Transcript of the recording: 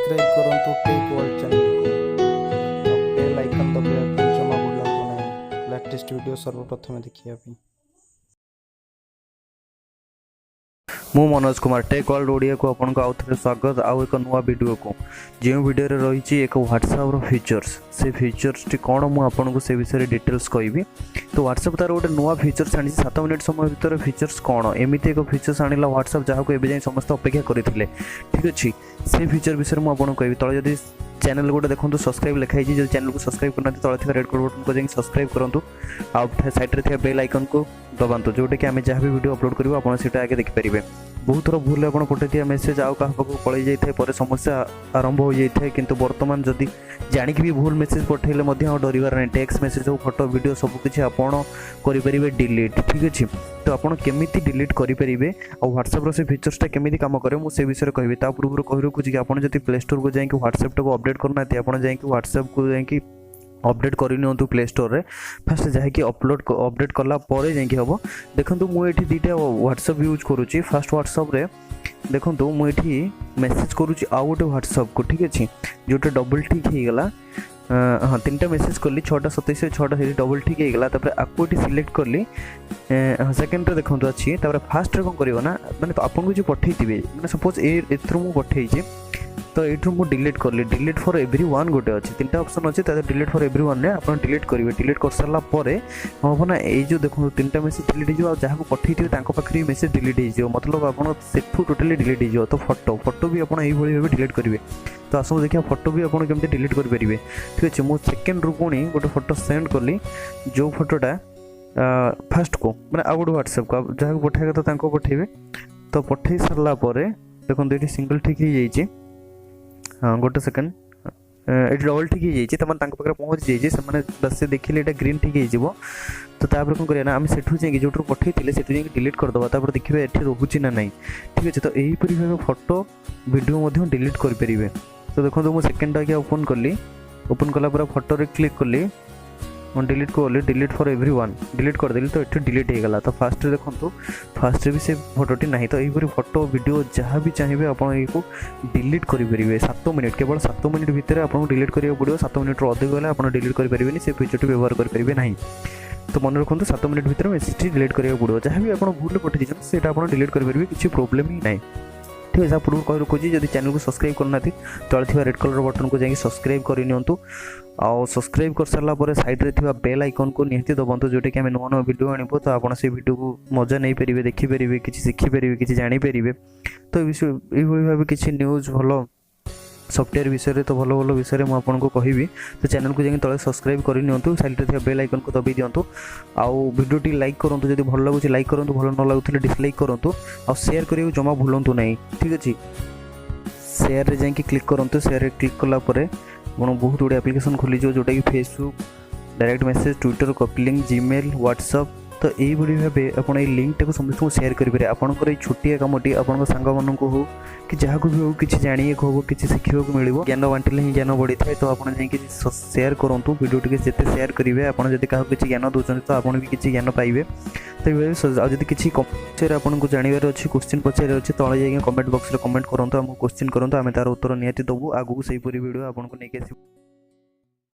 Subscribe करंतु tech world channel को bell icon दबाइया जमा भूलंतु नहीं लेटेस्ट वीडियो सर्वप्रथम देखिया पे। मु मनोज कुमार टेक वर्ल्ड ओडिया को आपन को आउथरे स्वागत आउ एक नुवा वीडियो को जो वीडियो रे रही एक व्हाट्सएप रो फीचर्स से फीचर्स टी कोन मु आपन को से विषय डिटेल्स कहबी। तो व्हाट्सएप तार गोटे नुवा फीचर्स आनी 7 मिनिट समय भीतर फीचर्स कोन एमिति एक फीचर्स आनिला व्हाट्सएप जहा को एबे जाय समस्त अपेक्षा करिथिले। ठीक अछि से फीचर विषय मु आपन को कहबी। तळे जदी चैनल गोटे देखो सब्सक्राइब लिखाई जो चैनल को सब्सक्राइब करना तले थे रेड कलर बटन को जाए सब्सक्राइब करूँ आउ साइड रे थे बेल आइकन को दबातु जोटा कि आम जहाँ भी वीडियो अपलोड करूँ आप आगे देखिपारे। बहुत थर भूल आप पठे मेसेज आउ क्या पाक पलि जाए पर समस्या आरंभ हो जाए कि बर्तमान जदि जानिक भी भूल मेसेज पठेले डरबार नहीं। टेक्स्ट मेसेज हो फोटो वीडियो सबकि आपड़ करेंगे डिलीट। ठीक अच्छे तो आपड़ केमी डिलीट करेंगे और व्हाट्सएप से फीचर्सटा केमी कम करे मुझे विषय कहि पूर्व कही रखुच्छी कि आपड़ जब प्ले स्टोर को जाए व्हाट्सएप को अपडेट करना आप जाए व्हाट्सएप को जाए अपडेट करनी प्ले स्टोर रे फास्ट जहाँकि अपडेट कला जाकि हम देखो मुझे दुटा व्हाट्सएप यूज करुँची। फास्ट व्हाट्सएप रे देखो मुझे मेसेज करुँची आउ गोटे व्हाट्सएप को। ठीक अच्छे जोटा डबल टिक हो गला हाँ 3टा मेसेज कली 6टा 27 6टा से डबल टिक हो गला आपको सिलेक्ट कली सेकेंड देखो अच्छी फास्ट रे कौन कर मैंने तो आपको जो पठे मैंने सपोज एथर मुझे पठे तो ये मुझे डिलीट करली डिलीट फॉर एवरी वन गोटे अच्छे 3टा ऑप्शन अच्छे डिलीट फॉर एवरी वन आप डिलीट करेंगे। डिलीट कर सारा हम ना ये जो देखो 3टा मेसेज डिलीट हो जहाँ को पठे पाखे मेसेज डिलीट हो मतलब आप टोटाली डिलीट हो। तो फोटो भी आप भाव डिलीट करेंगे। तो आसो देखिए फोटो भी आपड़ केमती डिलीट करेंगे। ठीक अच्छे मुझे सेकेंड रू पुणी गोटे फोटो सेंड कली जो फोटोटा फास्ट को मैंने आउ गोटे व्हाट्सएप को जहाँ को पठाइबा तो पठेबे। तो पठे सारा देखो ये सिंगल ठीक हो जाइए हाँ गोटे सेकेंड ये डबल ठीक हो जाए पाखे पहुँची जाइए बस से देखिले ये ग्रीन ठीक हो। तो तापर कौन करिया ना आम सेठू जाए जो पठे से डिलीट करदे देखिए ये रोचे ना नहीं। ठीक अच्छे तो यहीपरि भाव फोटो वीडियो डिलीट करेंगे। तो देखो मुझे सेकेंड आगे ओपन कली ओपन कला फोटो रे क्लिक कली डिलीट को delete for everyone delete करदेली तो ये डिलीट हो गला। तो फास्ट देखो फास्ट भी से फोटोटी ना तो यहीपरि फोटो वीडियो जहाँ भी चाहिए आप डिलीट करेंगे 7 मिनिट केवल 7 मिनिट भितर आपको डिलीट करा पड़ो। 7 मिनिट अधिक गले आप डिलीट करेंगे से फीचरटी व्यवहार करेंगे ना। तो मन रखु 7 मिनिट भितर मेसेज डिलीट करा पड़ो जहाँ भी आप भूल पठे से डिलीट करेंगे किसी प्रोब्लेम ही ना। ठीक है पूर्व कही रखुच्छी जब चैनल को सब्सक्राइब करना तले थी रेड कलर बटन को जाकि सब्सक्राइब करनियंतु आउ सब्सक्राइब कर सारा पर साइड रे थिबा बेल आइकन को निहती दबंतु जोटे कि आम नुआ नुआ वीडियो आनिबो तो आपन से वीडियो को मजा नहीं पारे देखि पारे किसी शिखि पारे किसी जानी पारे। तो ये भाव किसी न्यूज भलो सॉफ्टवेयर विषय तो भल भल विषय में आपको कहबी। तो चैनल को जाकि तले सब्सक्राइब करनियंतु साइड रे बेल आइकन को दबाई दियंतु आउ वीडियोटी लाइक करंतु जदि भल लागुछि लाइक करंतु भल न लागुथिले डिसलाइक करंतु आ शेयर करियो जमा भूलंतु नहीं। ठीक अछि शेयर रे जाकि क्लिक करंतु शेयर रे क्लिक कला परे आपन बहुत गुड एप्लिकेशन खोली जोटा कि Facebook direct message Twitter copy link Gmail WhatsApp. तो यही भाव आप लिंक टाक समस्त शेयर करेंगे। आपंकर छोटिया कमटी आप सांग मान हो कि जहाँ को भी हो कि जाना हो कि शिखा मिले ज्ञान बांटिले ही ज्ञान बढ़ी था। तो आपड़ जा शेयर करूँ वीडियो टी जिते शेयर करेंगे आपड़ जब क्या किसी ज्ञान दूसरे तो आपड़ भी किसी ज्ञान पाइबे। तो ये जब किसी विषय आपको जानवर अच्छी क्वेश्चन पचार अच्छे तले जाइए कमेंट बॉक्स में कमेंट करूँ आम क्वेश्चन करूँ आम तार उत्तर निहाती देवु आगू से वीडियो आपको नहीं आस।